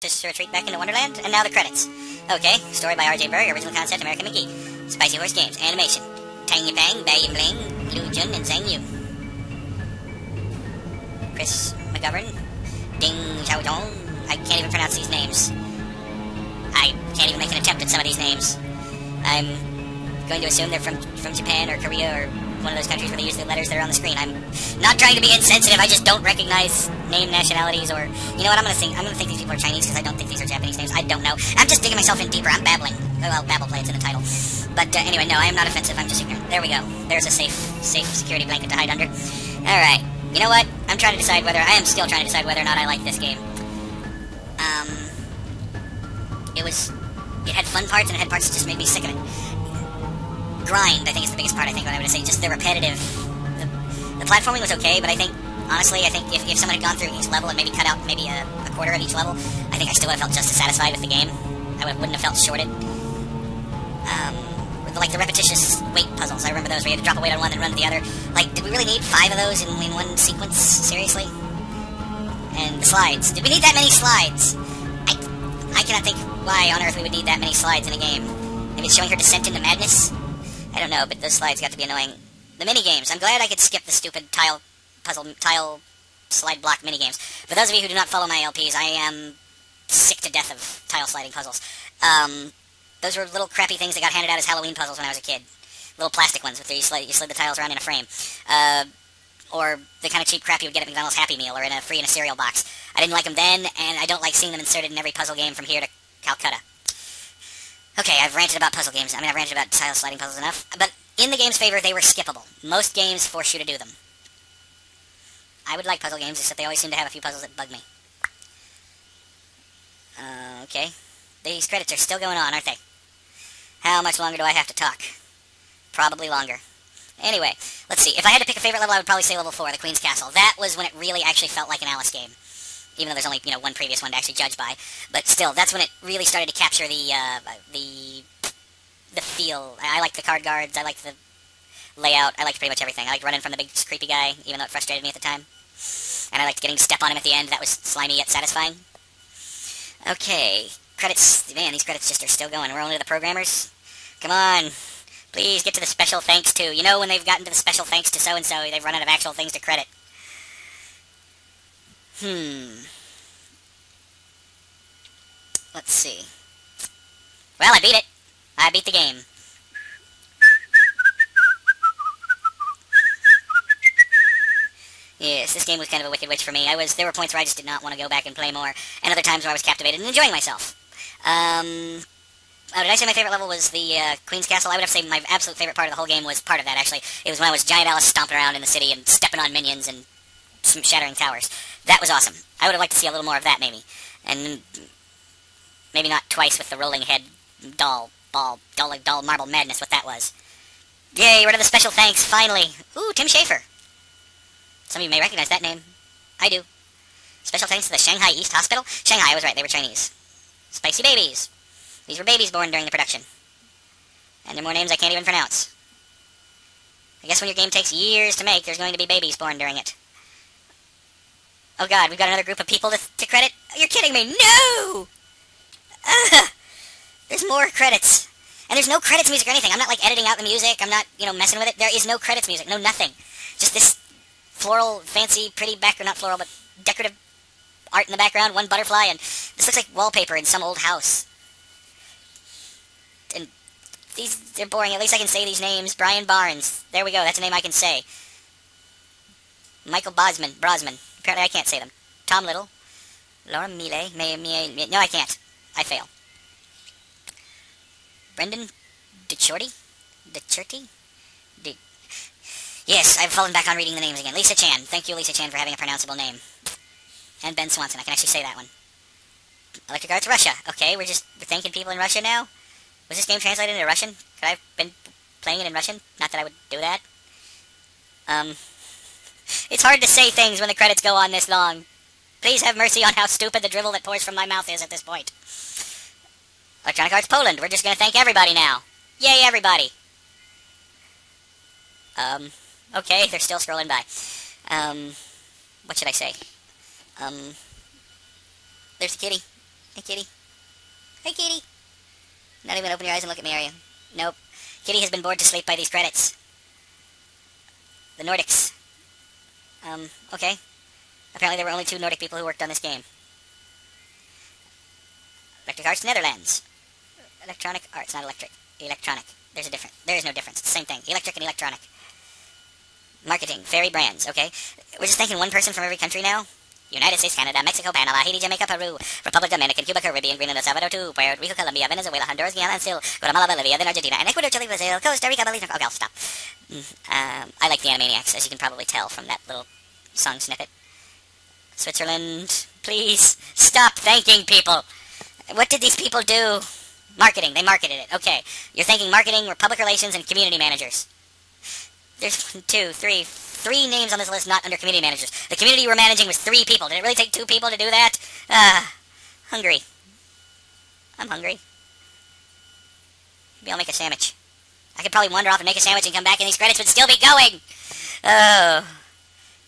to retreat back into Wonderland, and now the credits. Okay, story by R.J. Berg, original concept American Mickey. Spicy Horse Games, animation. Tang Bang, Bay Bling, Liu Jun, and Zhang Yu. Chris McGovern, Ding Xiaodong. I can't even pronounce these names. I can't even make an attempt at some of these names. I'm going to assume they're from Japan or Korea or one of those countries where they use the letters that are on the screen. I'm not trying to be insensitive, I just don't recognize name nationalities or... You know what, I'm gonna think these people are Chinese because I don't think these are Japanese names. I don't know. I'm just digging myself in deeper. I'm babbling. Well, Babbleplay, it's in the title. But anyway, no, I am not offensive. I'm just ignorant. There we go. There's a safe security blanket to hide under. Alright. You know what? I am still trying to decide whether or not I like this game. It had fun parts and it had parts that just made me sick of it. Grind, I think, is the biggest part, what I would say. Just the repetitive... The platforming was okay, but honestly, I think if someone had gone through each level and maybe cut out maybe a quarter of each level, I think I still would have felt just as satisfied with the game. I wouldn't have felt shorted. Like the repetitious weight puzzles, I remember those where you had to drop a weight on one and run to the other. Like, did we really need 5 of those in one sequence? Seriously? And the slides. Did we need that many slides? I cannot think why on earth we would need that many slides in a game. Maybe it's showing her descent into madness? I don't know, but those slides got to be annoying. The mini-games. I'm glad I could skip the stupid tile slide block mini-games. For those of you who do not follow my LPs, I am sick to death of tile sliding puzzles. Those were little crappy things that got handed out as Halloween puzzles when I was a kid. Little plastic ones where you slid the tiles around in a frame. Or the kind of cheap crap you would get at McDonald's Happy Meal or in a cereal box. I didn't like them then, and I don't like seeing them inserted in every puzzle game from here to Calcutta. Okay, I've ranted about puzzle games. I've ranted about tile sliding puzzles enough. But in the game's favor, they were skippable. Most games force you to do them. I would like puzzle games, except they always seem to have a few puzzles that bug me. Okay. These credits are still going on, aren't they? How much longer do I have to talk? Probably longer. Anyway, let's see. If I had to pick a favorite level, I would probably say level 4, the Queen's Castle. That was when it really actually felt like an Alice game. Even though there's only, one previous one to actually judge by. But still, that's when it really started to capture the feel. I liked the card guards, I liked the layout, I liked pretty much everything. I liked running from the big creepy guy, even though it frustrated me at the time. And I liked getting to step on him at the end. That was slimy yet satisfying. Okay. Credits. Man, these credits just are still going. We're only to the programmers. Come on. Please get to the special thanks to. You know when they've gotten to the special thanks to so-and-so, they've run out of actual things to credit. Let's see. Well, I beat it. I beat the game. Yes, this game was kind of a wicked witch for me. There were points where I just did not want to go back and play more, and other times where I was captivated and enjoying myself. Did I say my favorite level was the Queen's Castle? I would have to say my absolute favorite part of the whole game was part of that, actually. It was when I was Giant Alice stomping around in the city and stepping on minions and shattering towers. That was awesome. I would have liked to see a little more of that, maybe. And maybe not twice with the rolling head doll marble madness, what that was. Yay, we're to the special thanks, finally. Ooh, Tim Schafer. Some of you may recognize that name. I do. Special thanks to the Shanghai East Hospital. Shanghai, I was right, they were Chinese. Spicy babies. These were babies born during the production. And there are more names I can't even pronounce. I guess when your game takes years to make, there's going to be babies born during it. Oh god, we've got another group of people to credit? You're kidding me! No! Ugh! There's more credits. And there's no credits music or anything. I'm not, editing out the music. I'm not, messing with it. There is no credits music. No nothing. Just this floral, fancy, pretty background, not floral, but decorative art in the background, one butterfly, and this looks like wallpaper in some old house. And they're boring. At least I can say these names. Brian Barnes. There we go. That's a name I can say. Michael Brosman. Apparently I can't say them. Tom Little. Laura Miele. No, I can't. I fail. Brendan DeChorty? Yes, I've fallen back on reading the names again. Lisa Chan. Thank you, Lisa Chan, for having a pronounceable name. And Ben Swanson. I can actually say that one. Electric Arts Russia. Okay, we're thanking people in Russia now? Was this game translated into Russian? Could I have been playing it in Russian? Not that I would do that. It's hard to say things when the credits go on this long. Please have mercy on how stupid the drivel that pours from my mouth is at this point. Electronic Arts Poland. We're just going to thank everybody now. Yay, everybody. Okay, they're still scrolling by. What should I say? There's the kitty. Hey, kitty. Hey, kitty. Not even open your eyes and look at me, are you? Nope. Kitty has been bored to sleep by these credits. The Nordics. Okay. Apparently there were only 2 Nordic people who worked on this game. Electric Arts, Netherlands. Electronic Arts, not electric. Electronic. There's a difference. There is no difference. It's the same thing. Electric and electronic. Marketing. Fairy brands. Okay. We're just thanking one person from every country now. United States, Canada, Mexico, Panama, Haiti, Jamaica, Peru, Republic Dominican, Cuba, Caribbean, Greenland, El Salvador, too, Puerto Rico, Colombia, Venezuela, Honduras, Guyana, and still Guatemala, Bolivia, then Argentina, and Ecuador, Chile, Brazil, Costa Rica, Belize. Okay, I'll stop. I like the Animaniacs, as you can probably tell from that little song snippet. Switzerland, please stop thanking people. What did these people do? Marketing. They marketed it. Okay. You're thanking marketing, public relations, and community managers. There's 1, 2, 3, 3 names on this list not under community managers. The community you were managing was 3 people. Did it really take 2 people to do that? Hungry. I'm hungry. Maybe I'll make a sandwich. I could probably wander off and make a sandwich and come back and these credits would still be going. Oh.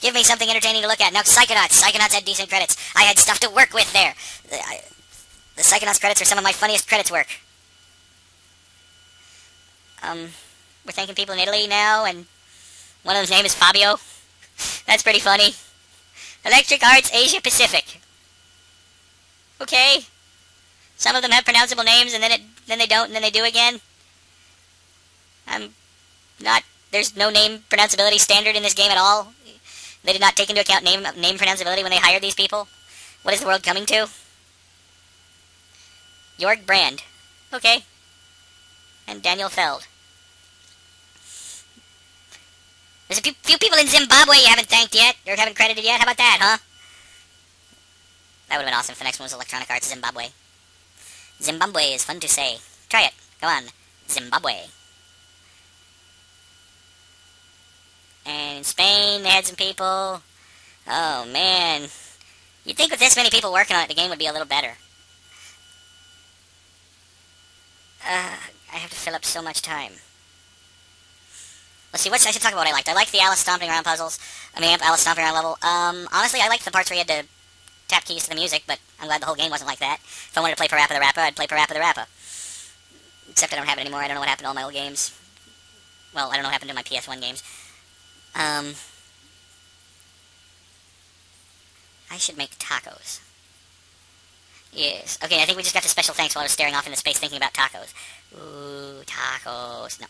Give me something entertaining to look at. Now, Psychonauts. Psychonauts had decent credits. I had stuff to work with there. The Psychonauts credits are some of my funniest credits work. We're thanking people in Italy now, and one of them's name is Fabio. That's pretty funny. Electric Arts Asia Pacific. Okay. Some of them have pronounceable names, and then they don't, and then they do again. There's no name pronounceability standard in this game at all. They did not take into account name pronounceability when they hired these people. What is the world coming to? Jorg Brand. Okay. And Daniel Feld. There's a few people in Zimbabwe you haven't thanked yet, or haven't credited yet. How about that, huh? That would have been awesome if the next one was Electronic Arts Zimbabwe. Zimbabwe is fun to say. Try it. Go on. Zimbabwe. And in Spain, they had some people. Oh, man. You'd think with this many people working on it, the game would be a little better. I have to fill up so much time. Let's see, I should talk about what I liked. I liked the Alice stomping around puzzles. Alice stomping around level. Honestly, I liked the parts where you had to tap keys to the music, but I'm glad the whole game wasn't like that. If I wanted to play Parappa the Rapper, I'd play Parappa the Rapper. Except I don't have it anymore. I don't know what happened to all my old games. Well, I don't know what happened to my PS1 games. I should make tacos. Yes. Okay, I think we just got to special thanks while I was staring off into space thinking about tacos. Ooh, tacos. No.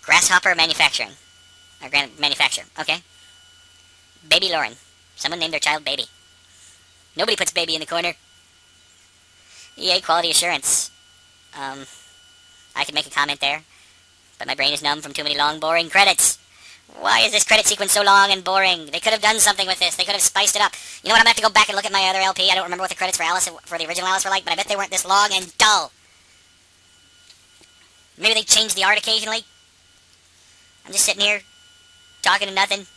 Grasshopper Manufacturing. Or Manufacture. Okay. Baby Lauren. Someone named their child Baby. Nobody puts Baby in the corner. EA Quality Assurance. I could make a comment there. But my brain is numb from too many long, boring credits. Why is this credit sequence so long and boring? They could have done something with this. They could have spiced it up. You know what? I'm going to have to go back and look at my other LP. I don't remember what the credits for the original Alice were like, but I bet they weren't this long and dull. Maybe they changed the art occasionally. I'm just sitting here, talking to nothing.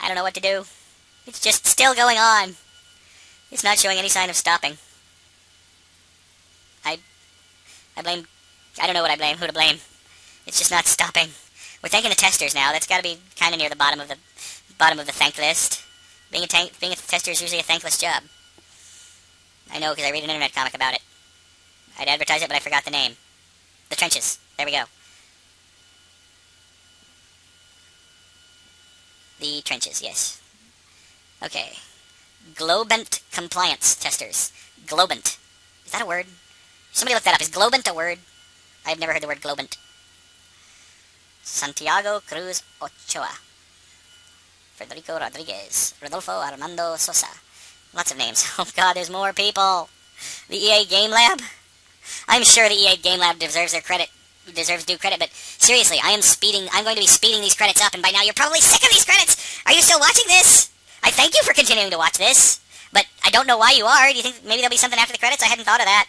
I don't know what to do. It's just still going on. It's not showing any sign of stopping. I blame... I don't know what I blame, who to blame. It's just not stopping. We're thanking the testers now. That's got to be kind of near the bottom of the thank list. Being a tester is usually a thankless job. I know, because I read an internet comic about it. I'd advertise it, but I forgot the name. The Trenches. There we go. The Trenches, yes. Okay. Globant Compliance Testers. Globant. Is that a word? Somebody look that up. Is Globant a word? I've never heard the word Globant. Santiago Cruz Ochoa. Federico Rodriguez. Rodolfo Armando Sosa. Lots of names. Oh god, there's more people. The EA Game Lab? I'm sure the EA Game Lab deserves their credit. Deserves due credit, but seriously, I'm going to be speeding these credits up, and by now you're probably sick of these credits! Are you still watching this? I thank you for continuing to watch this, but I don't know why you are. Do you think maybe there'll be something after the credits? I hadn't thought of that.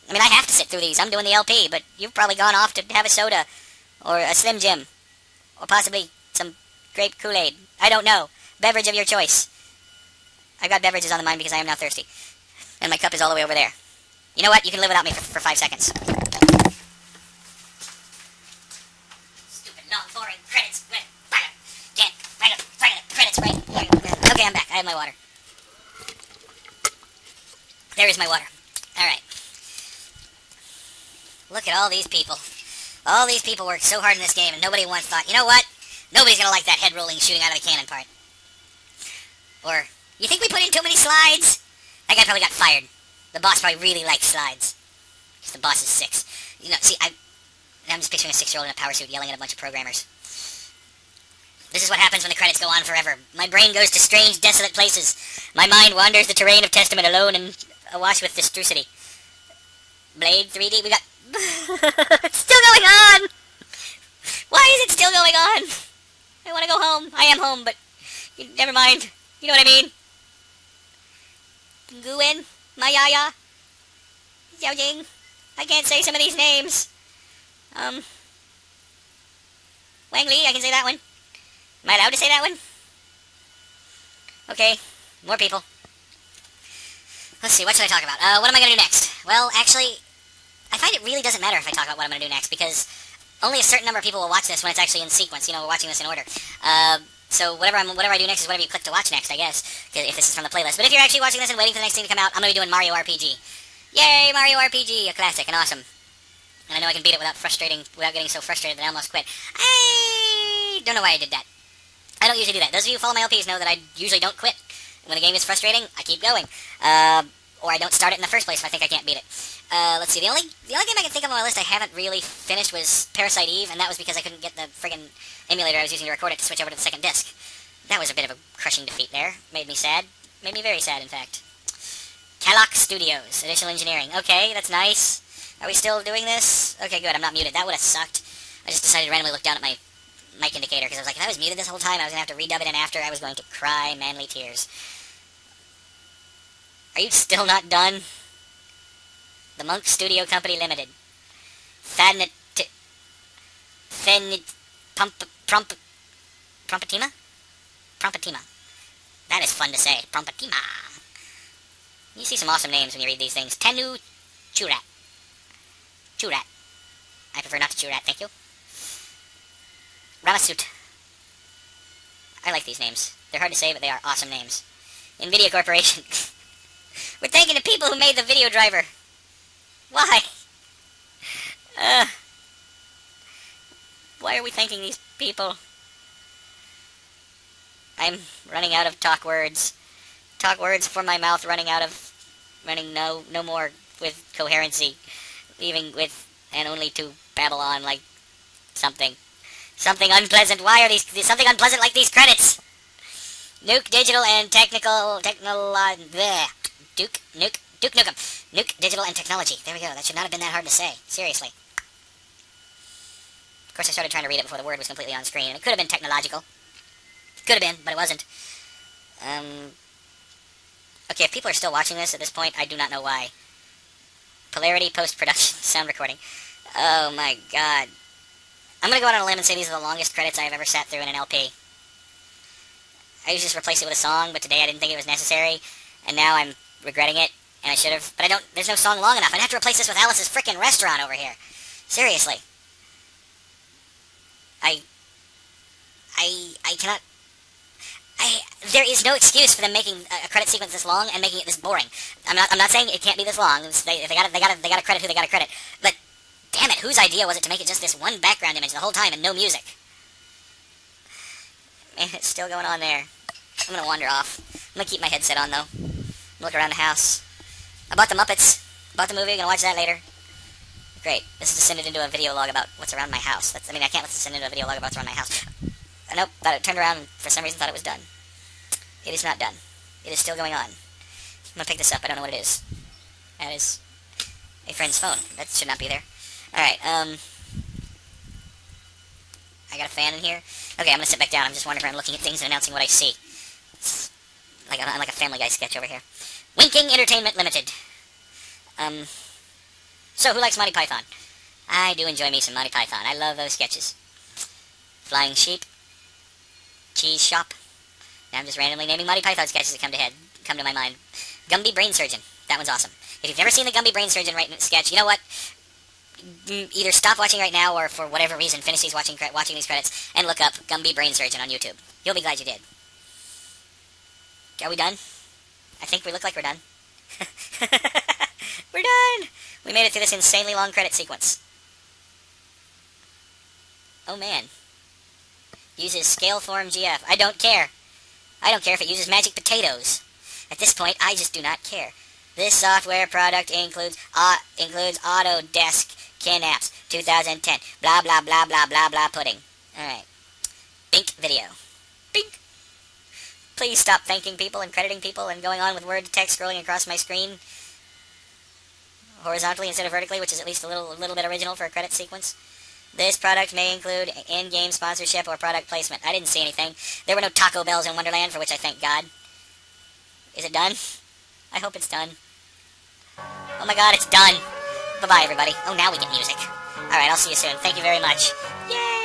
I mean, I have to sit through these. I'm doing the LP, but you've probably gone off to have a soda, or a Slim Jim, or possibly some grape Kool-Aid. I don't know. Beverage of your choice. I've got beverages on the mind because I am now thirsty. And my cup is all the way over there. You know what? You can live without me for 5 seconds. Stupid, long, boring credits. Can't find the credits right here. Okay, I'm back. I have my water. There is my water. Alright. Look at all these people. All these people worked so hard in this game, and nobody once thought, you know what? Nobody's gonna like that head-rolling shooting out of the cannon part. Or, you think we put in too many slides? That guy probably got fired. The boss probably really likes slides. Because the boss is 6. You know, see, I'm just picturing a 6-year-old in a power suit yelling at a bunch of programmers. This is what happens when the credits go on forever. My brain goes to strange, desolate places. My mind wanders the terrain of Testament alone and awash with distrucity. Blade 3D, we got... It's still going on! Why is it still going on? I want to go home. I am home, but... Never mind. You know what I mean? Nguyen, Mayaya, Xiao Jing. I can't say some of these names. Wang Li, I can say that one. Am I allowed to say that one? Okay, more people. Let's see, what should I talk about? What am I going to do next? Well, actually, I find it really doesn't matter if I talk about what I'm going to do next, because only a certain number of people will watch this when it's actually in sequence. You know, we're watching this in order. So whatever I do next is whatever you click to watch next, I guess, if this is from the playlist. But if you're actually watching this and waiting for the next thing to come out, I'm going to be doing Mario RPG. Yay, Mario RPG, a classic and awesome. And I know I can beat it without getting so frustrated that I almost quit. I don't know why I did that. I don't usually do that. Those of you who follow my LPs know that I usually don't quit. When a game is frustrating, I keep going. Or I don't start it in the first place if I think I can't beat it. Let's see, the only game I can think of on my list I haven't really finished was Parasite Eve, and that was because I couldn't get the friggin' emulator I was using to record it to switch over to the second disc. That was a bit of a crushing defeat there. Made me sad. Made me very sad, in fact. Kalak Studios, Additional Engineering. Okay, that's nice. Are we still doing this? Okay, good, I'm not muted. That would have sucked. I just decided to randomly look down at my mic indicator, because I was like, if I was muted this whole time, I was going to have to redub it in after. I was going to cry manly tears. Are you still not done? The Monk Studio Company Limited. Prompatima? Prompatima. That is fun to say. Prompatima. You see some awesome names when you read these things. Tenu Churat. Churat. I prefer not to Churat, thank you. Ramasut. I like these names. They're hard to say, but they are awesome names. NVIDIA Corporation. We're thanking the people who made the video driver. Why? Why are we thanking these people? I'm running out of talk words. Talk words for my mouth running no more with coherency. Leaving with and only to babble on like something unpleasant. Why are these something unpleasant like these credits? Nuke Digital and Duke Nukem. Nuke Digital and Technology. There we go. That should not have been that hard to say. Seriously. Of course, I started trying to read it before the word was completely on screen, and it could have been technological. Could have been, but it wasn't. Okay, if people are still watching this at this point, I do not know why. Polarity post-production sound recording. Oh my god. I'm gonna go out on a limb and say these are the longest credits I've ever sat through in an LP. I usually just replace it with a song, but today I didn't think it was necessary, and now I'm regretting it, and I should have, but there's no song long enough. I'd have to replace this with Alice's frickin' Restaurant over here. Seriously. I cannot... there is no excuse for them making a credit sequence this long and making it this boring. I'm not saying it can't be this long. They gotta credit who they gotta credit. But damn it, whose idea was it to make it just this one background image the whole time and no music? Man, it's still going on there. I'm gonna wander off. I'm gonna keep my headset on though. Look around the house. I bought the Muppets. Bought the movie. Gonna watch that later. Great. This is descended into a video log about what's around my house. I can't let this descend into a video log about what's around my house. Nope. Thought it turned around and for some reason thought it was done. It is not done. It is still going on. I'm gonna pick this up. I don't know what it is. That is a friend's phone. That should not be there. Alright, I got a fan in here. Okay, I'm gonna sit back down. I'm just wandering around looking at things and announcing what I see. I'm like a Family Guy sketch over here. Winking Entertainment Limited. So, who likes Monty Python? I do enjoy me some Monty Python. I love those sketches. Flying Sheep. Cheese Shop. Now I'm just randomly naming Monty Python sketches that come to my mind. Gumby Brain Surgeon. That one's awesome. If you've never seen the Gumby Brain Surgeon sketch, you know what? Either stop watching right now or for whatever reason finish watching these credits and look up Gumby Brain Surgeon on YouTube. You'll be glad you did. Are we done? I think we look like we're done. We're done! We made it through this insanely long credit sequence. Oh man. Uses Scaleform GF. I don't care. I don't care if it uses magic potatoes. At this point, I just do not care. This software product includes Autodesk Synapse 2010. Blah, blah, blah, blah, blah, blah, pudding. Alright. Bink video. Bink! Please stop thanking people and crediting people and going on with word to text scrolling across my screen horizontally instead of vertically, which is at least a little bit original for a credit sequence. This product may include in-game sponsorship or product placement. I didn't see anything. There were no Taco Bells in Wonderland, for which I thank God. Is it done? I hope it's done. Oh my god, it's done. Bye-bye, everybody. Oh, now we get music. Alright, I'll see you soon. Thank you very much. Yay!